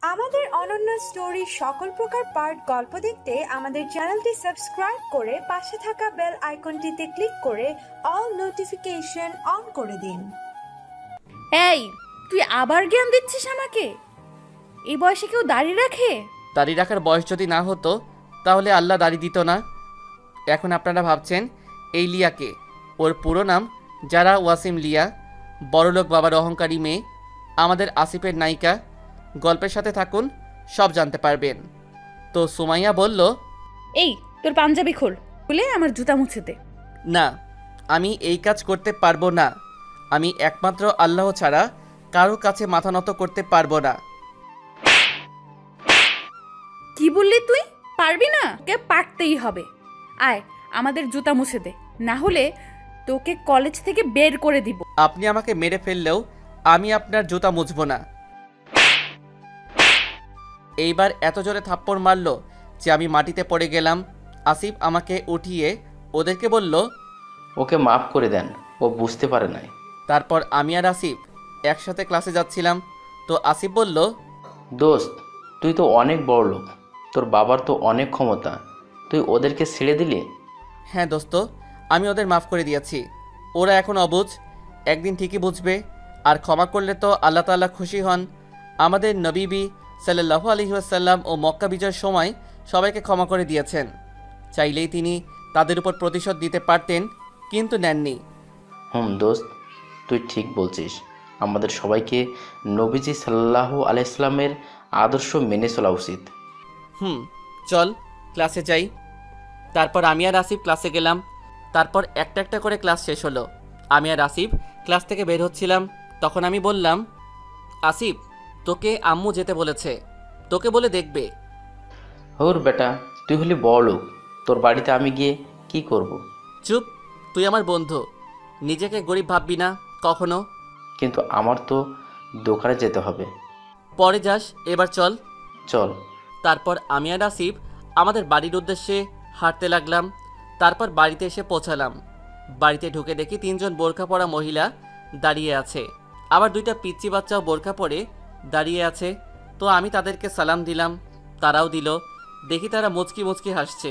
আমাদের অনন্য স্টোরি সকল প্রকার পার্ট গল্প দেখতে আমাদের চ্যানেলটি সাবস্ক্রাইব করে পাশে থাকা বেল আইকনটিতে ক্লিক করে অল নোটিফিকেশন অন করে দিন। এই, তুই আবার জ্ঞান দিচ্ছিস আমাকে? এই বয়সে কেউ দাড়ি রাখে? দাড়ি রাখার বয়স যদি না হতো তাহলে আল্লাহ দাড়ি দিত না। এখন আপনারা ভাবছেন এই লিয়াকে, ওর পুরো নাম যারা ওয়াসিম লিয়া, বড়লোক বাবার অহংকারী মেয়ে, আমাদের আসিফের নায়িকা। গল্পের সাথে থাকুন, সব জানতে পারবেন। তো সুমাইয়া বলল, এই তোর পাঞ্জাবি খোল, খুলে আমার জুতা মুছে দে। না, আমি এই কাজ করতে পারবো না। আমি একমাত্র আল্লাহ ছাড়া কারো কাছে মাথা নত করতে পারবো না। কি বললি তুই? পারবি না? কে পারতেই হবে। আয়, আমাদের জুতা মুছে দে, না হলে তোকে কলেজ থেকে বের করে দিব। আপনি আমাকে মেরে ফেললেও আমি আপনার জুতা মুছবো না। এইবার এত জোরে থাপ্পড় মারলো যে আমি মাটিতে পড়ে গেলাম। আসিফ আমাকে উঠিয়ে ওদেরকে বলল, ওকে মাফ করে দেন, ও বুঝতে পারে নাই। তারপর আমি আর আসিফ একসাথে ক্লাসে যাচ্ছিলাম। তো আসিফ বলল, দোস্ত, তুই তো অনেক বড় লোক, তোর বাবার তো অনেক ক্ষমতা, তুই ওদেরকে ছেড়ে দিলি? হ্যাঁ দোস্ত, আমি ওদের মাফ করে দিয়েছি। ওরা এখন অবুঝ, একদিন ঠিকই বুঝবে। আর ক্ষমা করলে তো আল্লাহ তাআলা খুশি হন। আমাদের নবী সাল্লাল্লাহু আলাইহি ওয়াসাল্লাম ও মক্কা বিজয়ের সময় সবাইকে ক্ষমা করে দিয়েছেন। চাইলেই তিনি তাদের উপর প্রতিশোধ দিতে পারতেন, কিন্তু নেননি। দোস্ত, তুই ঠিক বলছিস। আমাদের সবাইকে নবীজি সাল্লাল্লাহু আলাইহি সাল্লামের আদর্শ মেনে চলা উচিত। চল ক্লাসে যাই। তারপর আমি আর আসিফ ক্লাসে গেলাম। তারপর একটা একটা করে ক্লাস শেষ হলো। আমি আর আসিফ ক্লাস থেকে বের হচ্ছিলাম। তখন আমি বললাম, আসিফ, তোকে আম্মু যেতে বলেছে, তোকে বলে দেখবে। হোর বেটা, তুই হলি বড় লোক, তোর বাড়িতে আমি গিয়ে কি করব? চুপ, তুই আমার বন্ধু, নিজেকে গরিব ভাববি না কখনো। কিন্তু আমার তো দোকানে যেতে হবে। পরে যাস, এবার চল। চল। তারপর আমি আর আসিফ আমাদের বাড়ির উদ্দেশ্যে হাঁটতে লাগলাম। তারপর বাড়িতে এসে পৌঁছালাম। বাড়িতে ঢুকে দেখি 3জন বোরকা পরা মহিলা দাঁড়িয়ে আছে, আবার 2টা পিচ্চি বাচ্চাও বোরকা পরে দাঁড়িয়ে আছে। তো আমি তাদেরকে সালাম দিলাম, তারাও দিল। দেখি তারা মুচকি মুচকি হাসছে।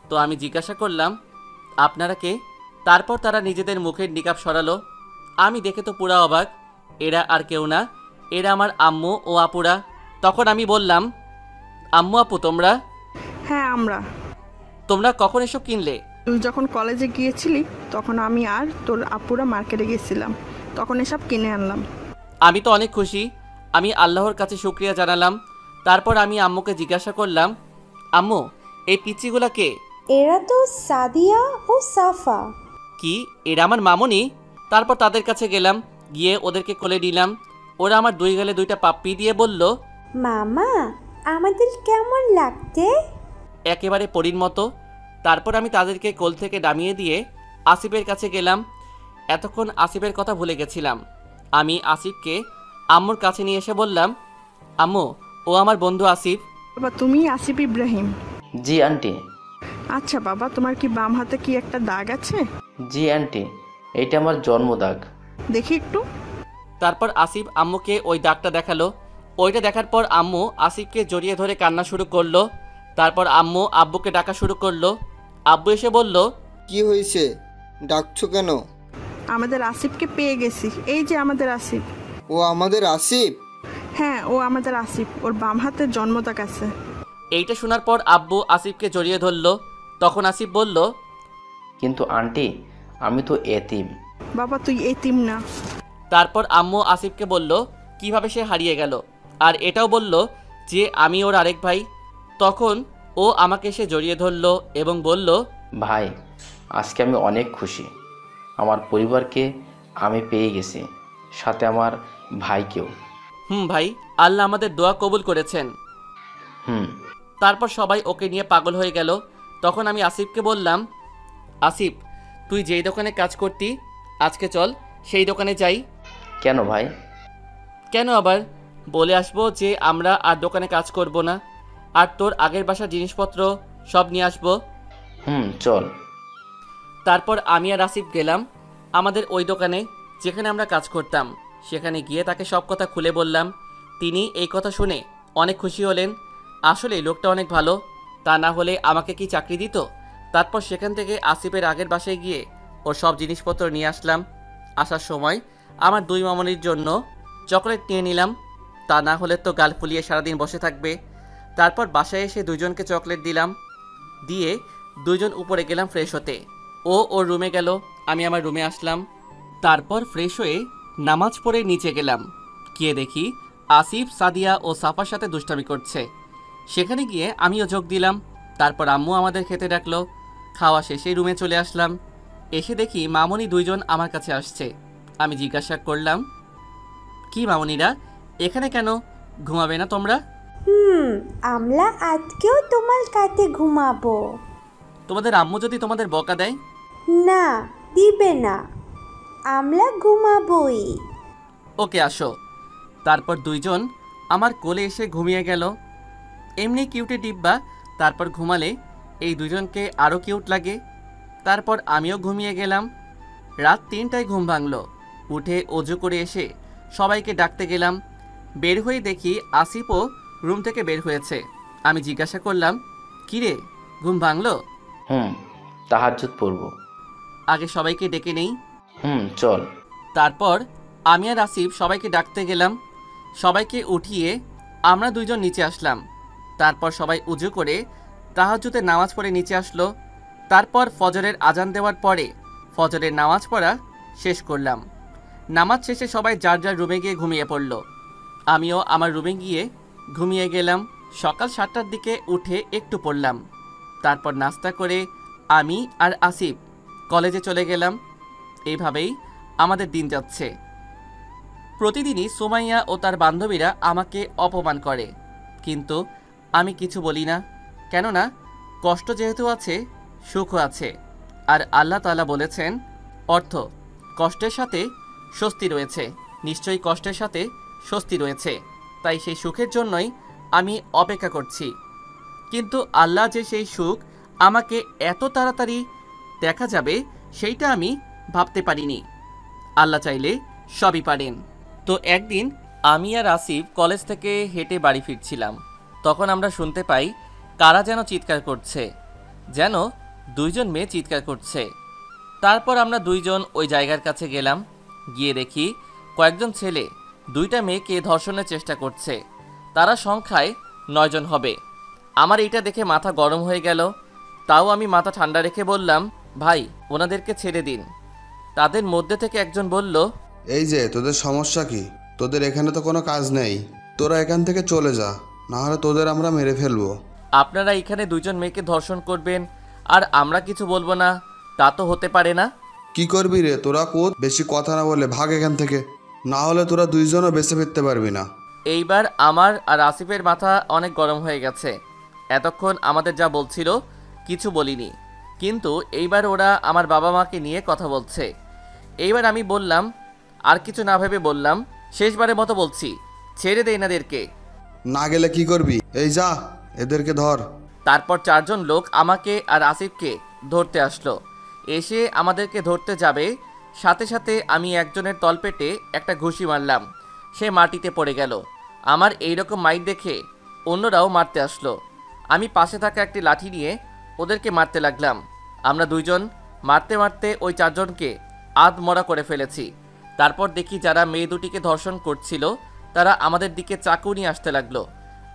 তো আমি জিজ্ঞাসা করলাম, আপনারা কে? তারপর তারা নিজেদের মুখের নিকাব সরালো। আমি দেখে তো পুরা অবাক। এরা আর কেউ না, এরা আমার আম্মু ও আপুরা। তখন আমি বললাম, আম্মু আপু তোমরা হ্যাঁ, তোমরা কখন এসব কিনলে? তুই যখন কলেজে গিয়েছিলি তখন আমি আর তোর আপুরা মার্কেটে গিয়েছিলাম, তখন এসব কিনে আনলাম। আমি তো অনেক খুশি। আমি আল্লাহর কাছে শুকরিয়া জানালাম। তারপর আমি আম্মুকে জিজ্ঞাসা করলাম, আম্মু, এই পিচ্চিগুলা কে? এরা তো সাদিয়া ও সাফা। কি, এরা আমার মামুনি? তারপর তাদের কাছে গেলাম, গিয়ে ওদেরকে কোলে নিলাম। ওরা আমার 2 গালে 2টা পাপ্পি দিয়ে বলল, মামা, আমাদের কেমন লাগতে? একেবারে পরীর মতো। তারপর আমি তাদেরকে কোল থেকে নামিয়ে দিয়ে আসিফের কাছে গেলাম। এতক্ষণ আসিফের কথা ভুলে গেছিলাম। আমি আসিফকে আম্মুর কাছে নিয়ে এসে বললাম, আম্মু, ও আমার বন্ধু আসিফ। বাবা, তুমি আসিফ ইব্রাহিম? জি আন্টি। আচ্ছা বাবা, তোমার কি বাম হাতে কি একটা দাগ আছে? জি আন্টি, এইটা আমার জন্ম দাগ। দেখি একটু। তারপর আসিফ আম্মুকে ওই দাগটা দেখালো। ওইটা দেখার পর আম্মু আসিফকে জড়িয়ে ধরে কান্না শুরু করলো। তারপর আম্মু আব্বুকে ডাকা শুরু করলো। আব্বু এসে বলল, কি হয়েছে, ডাকছো কেন? আমাদের আসিফকে পেয়ে গেছি, এই যে আমাদের আসিফ। ও আমাদের আসিফ? হ্যাঁ, ও আমাদের আসিফ, ওর বাম হাতে জন্ম দাগ আছে। এইটা শোনার পর আব্বু আসিফকে জড়িয়ে ধরলো। তখন আসিফ বলল, কিন্তু আন্টি, আমি তো এতিম। বাবা, তুই এতিম না। তারপর আম্মু আসিফকে বলল কিভাবে সে হারিয়ে গেল, আর এটাও বলল যে আমি ওর আরেক ভাই। তখন ও আমাকে সে জড়িয়ে ধরলো এবং বলল, ভাই, আজকে আমি অনেক খুশি। আমার পরিবারকে আমি পেয়ে গেছি, সাথে আমার ভাইকেও। ভাই, আল্লাহ আমাদের দোয়া কবুল করেছেন। তারপর সবাই ওকে নিয়ে পাগল হয়ে গেল। তখন আমি আসিফকে বললাম, আসিফ, তুই যেই দোকানে কাজ করতি, আজকে চল সেই দোকানে যাই। কেন ভাই? কেন আবার? বলে আসবো যে আমরা আর দোকানে কাজ করব না, আর তোর আগের বাসার জিনিসপত্র সব নিয়ে আসবো। চল। তারপর আমি আর আসিফ গেলাম আমাদের ওই দোকানে যেখানে আমরা কাজ করতাম। সেখানে গিয়ে তাকে সব কথা খুলে বললাম। তিনি এই কথা শুনে অনেক খুশি হলেন। আসলে লোকটা অনেক ভালো, তা না হলে আমাকে কি চাকরি দিত? তারপর সেখান থেকে আসিফের আগের বাসায় গিয়ে ওর সব জিনিসপত্র নিয়ে আসলাম। আসার সময় আমার দুই মামনির জন্য চকলেট নিয়ে নিলাম, তা না হলে তো গাল ফুলিয়ে সারাদিন বসে থাকবে। তারপর বাসায় এসে দুজনকে চকলেট দিলাম, দিয়ে দুজন উপরে গেলাম ফ্রেশ হতে। ও ওর রুমে গেল, আমি আমার রুমে আসলাম। তারপর ফ্রেশ হয়ে নামাজ পড়ে নিচে গেলাম, গিয়ে দেখি আসিফ, সাদিয়া ও সাফার সাথে দুষ্টামি করছে। সেখানে গিয়ে আমিও যোগ দিলাম। তারপর আম্মু আমাদের খেতে ডাকলো। খাওয়া শেষে রুমে চলে আসলাম। এসে দেখি মামনি দুইজন আমার কাছে আসছে। আমি জিজ্ঞাসা করলাম, কি মামনিরা এখানে কেন? ঘুমাবে না তোমরা? আমরা আজকেও তোমার কাছে ঘুমাবো। তোমাদের আম্মু যদি তোমাদের বকা দেয়? না, দিবে না, আমরা ঘুমাবোই। ওকে আসো। তারপর দুইজন আমার কোলে এসে ঘুমিয়ে গেল। এমনি কিউটে ডিব্বা, তারপর ঘুমালে এই দুজনকে আরও কিউট লাগে। তারপর আমিও ঘুমিয়ে গেলাম। রাত 3টায় ঘুম ভাঙলো। উঠে অজু করে এসে সবাইকে ডাকতে গেলাম। বের হয়ে দেখি আসিফও রুম থেকে বের হয়েছে। আমি জিজ্ঞাসা করলাম, কিরে ঘুম ভাঙলো? তাহাজ্জুদ পড়ব। আগে সবাইকে ডেকে নেই। চল। তারপর আমি আর আসিফ সবাইকে ডাকতে গেলাম। সবাইকে উঠিয়ে আমরা দুইজন নিচে আসলাম। তারপর সবাই উজু করে তাহাজ্জুদের নামাজ পড়ে নিচে আসলো। তারপর ফজরের আজান দেওয়ার পরে ফজরের নামাজ পড়া শেষ করলাম। নামাজ শেষে সবাই যার যার রুমে গিয়ে ঘুমিয়ে পড়ল। আমিও আমার রুমে গিয়ে ঘুমিয়ে গেলাম। সকাল 7টার দিকে উঠে একটু পড়লাম। তারপর নাস্তা করে আমি আর আসিফ কলেজে চলে গেলাম। এইভাবেই আমাদের দিন যাচ্ছে। প্রতিদিনই সুমাইয়া ও তার বান্ধবীরা আমাকে অপমান করে, কিন্তু আমি কিছু বলি না। কেননা কষ্ট যেহেতু আছে, সুখও আছে। আর আল্লাহ তাআলা বলেছেন, অর্থ কষ্টের সাথে স্বস্তি রয়েছে, নিশ্চয়ই কষ্টের সাথে স্বস্তি রয়েছে। তাই সেই সুখের জন্যই আমি অপেক্ষা করছি। কিন্তু আল্লাহ যে সেই সুখ আমাকে এত তাড়াতাড়ি দেখা যাবে, সেইটা আমি ভাবতে পারিনি। আল্লাহ চাইলে সবই পারেন। তো একদিন আমি আর আসিফ কলেজ থেকে হেঁটে বাড়ি ফিরছিলাম। তখন আমরা শুনতে পাই কারা যেন চিৎকার করছে, যেন দুইজন মেয়ে চিৎকার করছে। তারপর আমরা দুইজন ওই জায়গার কাছে গেলাম। গিয়ে দেখি কয়েকজন ছেলে দুইটা মেয়েকে ধর্ষণের চেষ্টা করছে। তারা সংখ্যায় 9 জন হবে। আমার এইটা দেখে মাথা গরম হয়ে গেল। তাও আমি মাথা ঠান্ডা রেখে বললাম, ভাই ওনাদেরকে ছেড়ে দিন। তাদের মধ্যে থেকে একজন বলল, এই যে তোদের সমস্যা কি? তোদের এখানে তো কোনো কাজ নেই, তোরা এখান থেকে চলে যা, না হলে তোদের আমরা মেরে ফেলবো। আপনারা এখানে দুইজন মেয়েকে ধর্ষণ করবেন আর আমরা কিছু বলবো না, তা তো হতে পারে না। কি করবি রে তোরা? কোত বেশি কথা না বলে ভাগ এখান থেকে, না হলে তোরা দুইজনও বেঁচে ফিরতে পারবি না। এইবার আমার আর আসিফের মাথা অনেক গরম হয়ে গেছে। এতক্ষণ আমাদের যা বলছিল কিছু বলিনি, কিন্তু এইবার ওরা আমার বাবা মাকে নিয়ে কথা বলছে। এইবার আমি বললাম, আর কিছু না ভেবে বললাম, শেষবারের মতো বলছি, ছেড়ে দে এনাদেরকে। না গেলে কি করবি? এই যা, এদেরকে ধর। তারপর 4 জন লোক আমাকে আর আসিফকে ধরতে আসলো। এসে আমাদেরকে ধরতে যাবে, সাথে সাথে আমি একজনের তলপেটে একটা ঘুষি মারলাম। সে মাটিতে পড়ে গেল। আমার এইরকম মাইর দেখে অন্যরাও মারতে আসলো। আমি পাশে থাকা একটি লাঠি নিয়ে ওদেরকে মারতে লাগলাম। আমরা দুইজন মারতে মারতে ওই 4 জনকে আধমরা করে ফেলেছি। তারপর দেখি যারা মেয়ে দুটিকে ধর্ষণ করছিল তারা আমাদের দিকে চাকু নিয়ে আসতে লাগলো।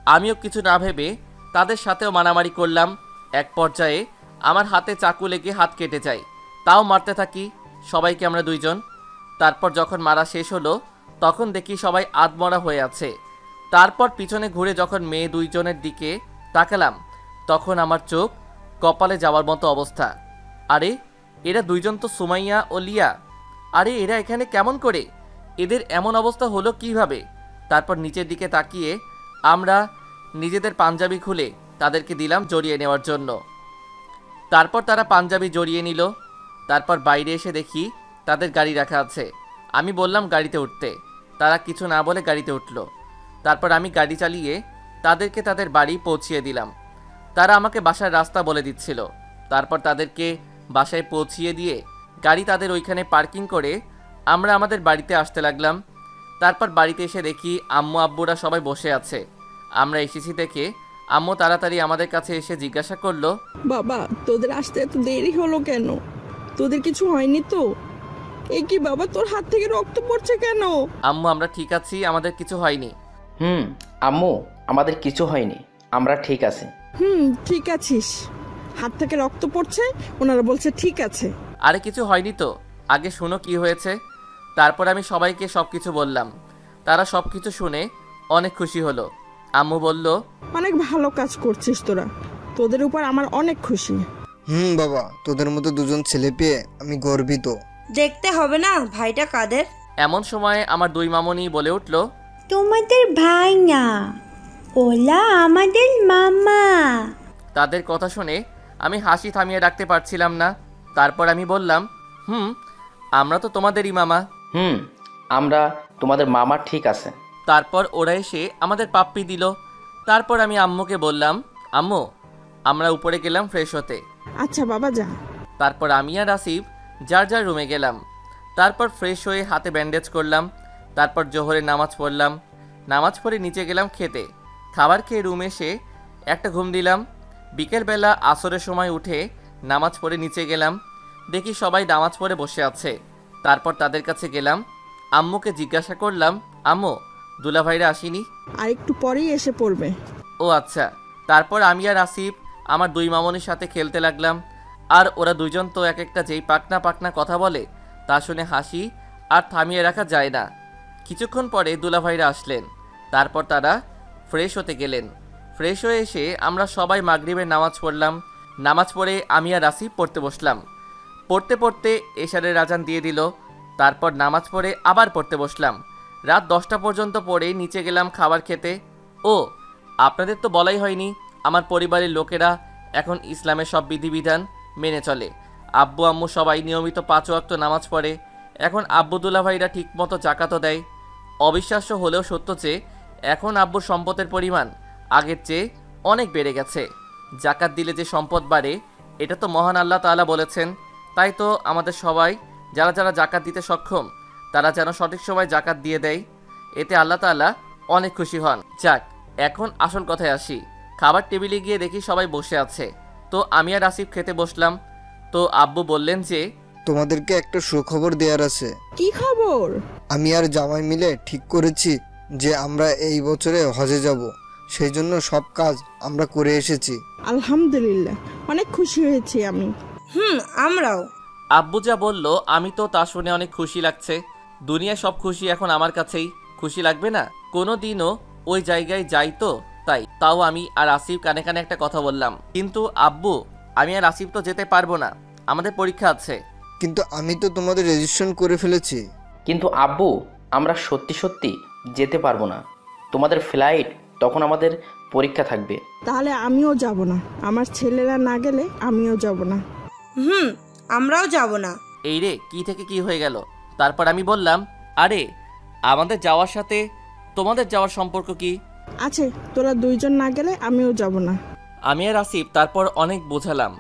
আমিও কিছু না ভেবে তাদের সাথেও মারামারি করলাম। এক পর্যায়ে আমার হাতে চাকু লেগে হাত কেটে যায়। তাও মারতে থাকি সবাইকে আমরা দুইজন। তারপর যখন মারা শেষ হলো তখন দেখি সবাই আধমরা হয়ে আছে। তারপর পিছনে ঘুরে যখন মেয়ে দুইজনের দিকে তাকালাম তখন আমার চোখ কপালে যাওয়ার মতো অবস্থা। আরে এরা দুইজন তো সুমাইয়া ও লিয়া। আরে এরা এখানে কেমন করে? এদের এমন অবস্থা হলো কিভাবে? তারপর নিচের দিকে তাকিয়ে আমরা নিজেদের পাঞ্জাবি খুলে তাদেরকে দিলাম জড়িয়ে নেওয়ার জন্য। তারপর তারা পাঞ্জাবি জড়িয়ে নিল। তারপর বাইরে এসে দেখি তাদের গাড়ি রাখা আছে। আমি বললাম গাড়িতে উঠতে, তারা কিছু না বলে গাড়িতে উঠল। তারপর আমি গাড়ি চালিয়ে তাদেরকে তাদের বাড়ি পৌঁছিয়ে দিলাম। তারা আমাকে বাসার রাস্তা বলে দিচ্ছিল। তারপর তাদেরকে বাসায় পৌঁছিয়ে দিয়ে গাড়ি তাদের ওইখানে পার্কিং করে আমরা আমাদের বাড়িতে আসতে লাগলাম। তারপর বাড়িতে এসে দেখি আম্মু আব্বুরা সবাই বসে আছে। আমরা এসেছি দেখে আম্মু তাড়াতাড়ি আমাদের কাছে এসে জিজ্ঞাসা করলো, বাবা তোদের আসতে এত দেরি হলো কেন? তোদের কিছু হয়নি তো? এ কি বাবা, তোর হাত থেকে রক্ত পড়ছে কেন? আম্মু আমরা ঠিক আছি, আমাদের কিছু হয়নি। আম্মু আমাদের কিছু হয়নি, আমরা ঠিক আছি। ঠিক আছিস? হাত থেকে রক্ত পড়ছে, ওনারা বলছে ঠিক আছে। আরে কিছু হয়নি তো, আগে শুনো কি হয়েছে। তারপর আমি সবাইকে সব কিছু বললাম। তারা সব কিছু শুনে অনেক খুশি হলো। আম্মু বলল, অনেক ভালো কাজ করছিস তোরা, তোদের উপর আমার অনেক খুশি। বাবা, তোদের মতো দুজন ছেলে পেয়ে আমি গর্বিত। দেখতে হবে না ভাইটা কাদের? এমন সময় আমার দুই মামনি বলে উঠল, তোমাদের ভাই না, ওলা আমাদের মামা। তাদের কথা শুনে আমি হাসি থামিয়ে রাখতে পারছিলাম না। তারপর আমি বললাম, আমরা তো তোমাদেরই মামা। আমরা তোমাদের মামা ঠিক আছে। তারপর ওরা এসে আমাদের পাপ্পি দিল। তারপর আমি আম্মুকে বললাম, আম্মু আমরা উপরে গেলাম ফ্রেশ হতে। আচ্ছা বাবা যা। তারপর আমি আর আসিফ যার যার রুমে গেলাম। তারপর ফ্রেশ হয়ে হাতে ব্যান্ডেজ করলাম। তারপর জোহরের নামাজ পড়লাম। নামাজ পড়ে নিচে গেলাম খেতে। খাবার খেয়ে রুমে এসে একটা ঘুম দিলাম। বিকেলবেলা আসরের সময় উঠে নামাজ পড়ে নিচে গেলাম। দেখি সবাই নামাজ পড়ে বসে আছে। তারপর তাদের কাছে গেলাম। আম্মুকে জিজ্ঞাসা করলাম, আম্মু দুলাভাইরা আসেনি? আর একটু পরেই এসে পড়বে। ও আচ্ছা। তারপর আমি আর আসিফ আমার দুই মামনির সাথে খেলতে লাগলাম। আর ওরা দুইজন তো এক একটা যেই পাকনা পাকনা কথা বলে, তা শুনে হাসি আর থামিয়ে রাখা যায় না। কিছুক্ষণ পরে দুলাভাইরা আসলেন। তারপর তারা ফ্রেশ হতে গেলেন। ফ্রেশ হয়ে এসে আমরা সবাই মাগরিবের নামাজ পড়লাম। নামাজ পড়ে আমি আর আসিফ পড়তে বসলাম। পড়তে পড়তে এশারের আজান দিয়ে দিল। তারপর নামাজ পড়ে আবার পড়তে বসলাম। রাত 10টা পর্যন্ত পড়ে নিচে গেলাম খাবার খেতে। ও আপনাদের তো বলাই হয়নি, আমার পরিবারের লোকেরা এখন ইসলামের সব বিধিবিধান মেনে চলে। আব্বু আম্মু সবাই নিয়মিত 5 ওয়াক্ত নামাজ পড়ে। এখন আব্বু দুলাভাইরা ঠিকমতো জাকাতও দেয়। অবিশ্বাস্য হলেও সত্য যে এখন আব্বুর সম্পদের পরিমাণ আগের চেয়ে অনেক বেড়ে গেছে। জাকাত দিলে যে সম্পদ বাড়ে, এটা তো মহান আল্লাহ তাআলা বলেছেন। তাই তো আমাদের সবাই যারা যারা জাকাত দিতে সক্ষম, তারা যেন সঠিক সময় জাকাত দিয়ে দেয়। এতে আল্লাহ তাআলা অনেক খুশি হন। যাক, এখন আসল কথায় আসি। খাবার টেবিলে গিয়ে দেখি সবাই বসে আছে। তো আমি আর আসিফ খেতে বসলাম। তো আব্বু বললেন যে, তোমাদেরকে একটা সুখবর দেওয়ার আছে। কি খবর? আমি আর জামাই মিলে ঠিক করেছি যে আমরা এই বছরে হজে যাব। সেই জন্য সব কাজ আমরা করে এসেছি। আলহামদুলিল্লাহ, অনেক খুশি হয়েছি আমি। আমরাও। আব্বু যা বলল আমি তো তা শুনে অনেক খুশি লাগছে। দুনিয়া সব খুশি এখন আমার কাছেই। খুশি লাগবে না? কোনো দিনও ওই জায়গায় যাই তো তাই। তাও আমি আর আসিফ কানে কানে একটা কথা বললাম, কিন্তু আব্বু আমি আর আসিফ তো যেতে পারবো না, আমাদের পরীক্ষা আছে। কিন্তু আমি তো তোমাদের রেজিস্ট্রেশন করে ফেলেছি। কিন্তু আব্বু আমরা সত্যি সত্যি যেতে পারবো না। তোমাদের ফ্লাইট তখন আমাদের পরীক্ষা থাকবে। তাহলে আমিও যাব না। আমার ছেলেরা না গেলে আমিও যাব না। আমরাও যাব না। এই রে, কি থেকে কি হয়ে গেল? তারপর আমি বললাম, আরে আমাদের যাওয়ার সাথে তোমাদের যাওয়ার সম্পর্ক কি? আছে, তোরা দুইজন না গেলে আমিও যাব না। আমি আর আসিফ তারপর অনেক বোঝালাম।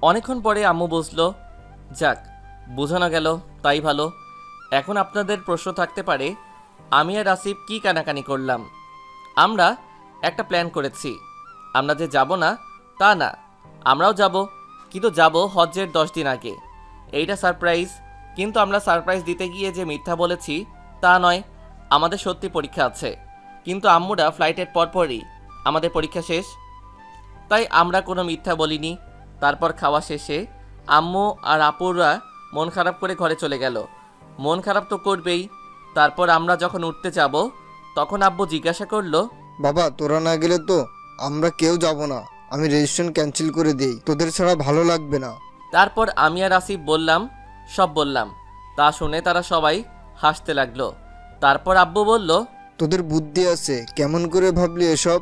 অনেকক্ষণ পরে আম্মু বুঝলো। যাক, বোঝানো গেল তাই ভালো। এখন আপনাদের প্রশ্ন থাকতে পারে আমি আর আসিফ কি কানাকানি করলাম। আমরা একটা প্ল্যান করেছি। আমরা যে যাব না তা না, আমরাও যাব, কিন্তু যাব হজ্জের 10 দিন আগে। এইটা সারপ্রাইজ। কিন্তু আমরা সারপ্রাইজ দিতে গিয়ে যে মিথ্যা বলেছি তা নয়, আমাদের সত্যি পরীক্ষা আছে। কিন্তু আম্মুরা ফ্লাইটের পরপরই আমাদের পরীক্ষা শেষ, তাই আমরা কোনো মিথ্যা বলিনি। তারপর খাওয়া শেষে আম্মু আর আপুরা মন খারাপ করে ঘরে চলে গেল। মন খারাপ তো করবেই। তারপর আমরা যখন উঠতে যাব তখন আব্বু জিজ্ঞাসা করলো, বাবা তোরা না গেলে তো আমরা কেউ যাব না। আমি রেজিস্ট্রেশন ক্যান্সেল করে দেই, তোদের ছাড়া ভালো লাগবে না। তারপর আমি আর আসিফ বললাম, সব বললাম। তা শুনে তারা সবাই হাসতে লাগলো। তারপর আব্বু বলল, তোদের বুদ্ধি আছে, কেমন করে ভাবলি এসব?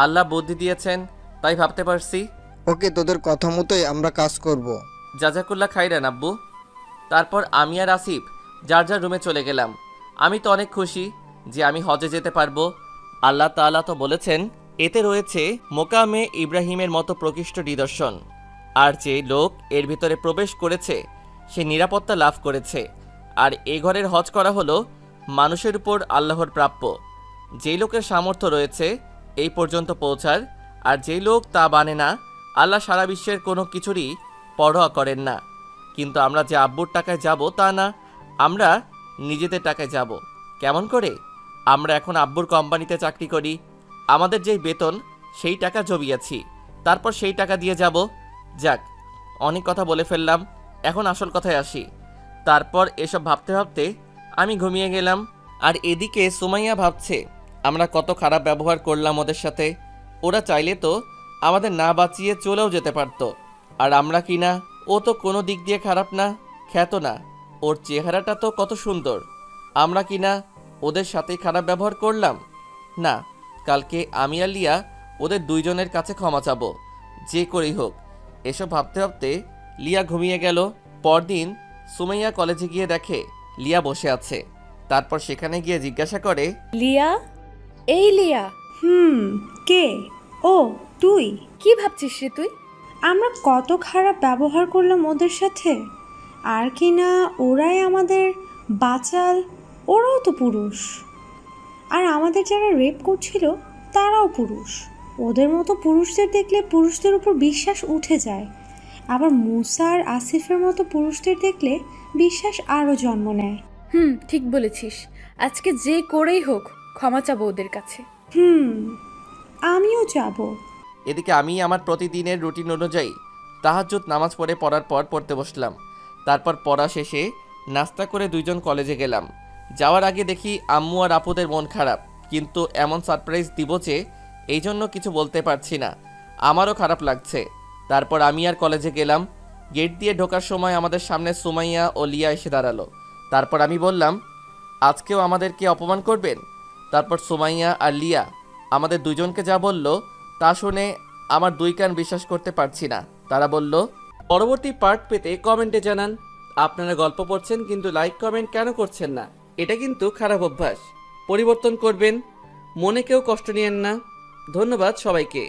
আল্লাহ বুদ্ধি দিয়েছেন তাই ভাবতে পারছি। ওকে, তোদের কথা মতোই আমরা কাজ করব। জাজাকুল্লাহ খাইরান আব্বু। তারপর আমি আর আসিফ যার যার রুমে চলে গেলাম। আমি তো অনেক খুশি যে আমি হজে যেতে পারবো। আল্লাহ তাআলা তো বলেছেন, এতে রয়েছে মোকামে ইব্রাহিমের মতো প্রকৃষ্ট নিদর্শন। আর যে লোক এর ভিতরে প্রবেশ করেছে সে নিরাপত্তা লাভ করেছে। আর এ ঘরের হজ করা হলো মানুষের উপর আল্লাহর প্রাপ্য। যেই লোকের সামর্থ্য রয়েছে এই পর্যন্ত পৌঁছার। আর যেই লোক তা মানে না, আল্লাহ সারা বিশ্বের কোনো কিছুরই পরোয়া করেন না। কিন্তু আমরা যে আব্বুর টাকায় যাব তা না, আমরা নিজেদের টাকায় যাব। কেমন করে? আমরা এখন আব্বুর কোম্পানিতে চাকরি করি, আমাদের যেই বেতন সেই টাকা জমিয়েছি, তারপর সেই টাকা দিয়ে যাব। যাক, অনেক কথা বলে ফেললাম, এখন আসল কথায় আসি। তারপর এসব ভাবতে ভাবতে আমি ঘুমিয়ে গেলাম। আর এদিকে সুমাইয়া ভাবছে আমরা কত খারাপ ব্যবহার করলাম ওদের সাথে। ওরা চাইলে তো আমাদের না বাঁচিয়ে চলেও যেতে পারতো। আর আমরা কি না, ও তো কোনো দিক দিয়ে খারাপ না, খ্যাত না, ওর চেহারাটা তো কত সুন্দর। আমরা কি না ওদের সাথেই খারাপ ব্যবহার করলাম? না, কালকে আমি আর লিয়া ওদের দুইজনের কাছে ক্ষমা চাবো, যে করেই হোক। এসব ভাবতে ভাবতে লিয়া ঘুমিয়ে গেল। পরদিন সুমাইয়া কলেজে গিয়ে দেখে লিয়া বসে আছে। তারপর সেখানে গিয়ে জিজ্ঞাসা করে, লিয়া, এই লিয়া, কে? ও তুই? কি ভাবছিস রে তুই? আমরা কত খারাপ ব্যবহার করলাম ওদের সাথে, আর কি না ওরাই আমাদের বাঁচাল। ওরাও তো পুরুষ, আর আমাদের যারা রেপ করছিল তারাও পুরুষ। ওদের মতো পুরুষদের দেখলে পুরুষদের উপর বিশ্বাস উঠে যায়, আবার মুসা আর আসিফের মতো পুরুষদের দেখলে বিশ্বাস আরও জন্ম নেয়। ঠিক বলেছিস। আজকে যে করেই হোক ক্ষমা চাবো ওদের কাছে। আমিও যাব। এদিকে আমি আমার প্রতিদিনের রুটিন অনুযায়ী তাহাজ্জুদ নামাজ পড়ার পর পড়তে বসলাম। তারপর পড়া শেষে নাস্তা করে দুইজন কলেজে গেলাম। যাওয়ার আগে দেখি আম্মু আর আপুদের মন খারাপ, কিন্তু এমন সারপ্রাইজ দিব যে এই জন্য কিছু বলতে পারছি না, আমারও খারাপ লাগছে। তারপর আমি আর কলেজে গেলাম। গেট দিয়ে ঢোকার সময় আমাদের সামনে সুমাইয়া ও লিয়া এসে দাঁড়ালো। তারপর আমি বললাম, আজকেও আমাদেরকে অপমান করবেন? তারপর সুমাইয়া আর লিয়া আমাদের দুইজনকে যা বলল তা শুনে আমার দুই কান বিশ্বাস করতে পারছি না। তারা বলল, পরবর্তী পার্ট পেতে কমেন্টে জানান। আপনারা গল্প পড়ছেন কিন্তু লাইক কমেন্ট কেন করছেন না? এটা কিন্তু খারাপ অভ্যাস, পরিবর্তন করবেন। মনে কেউ কষ্ট নিয়েন না। ধন্যবাদ সবাইকে।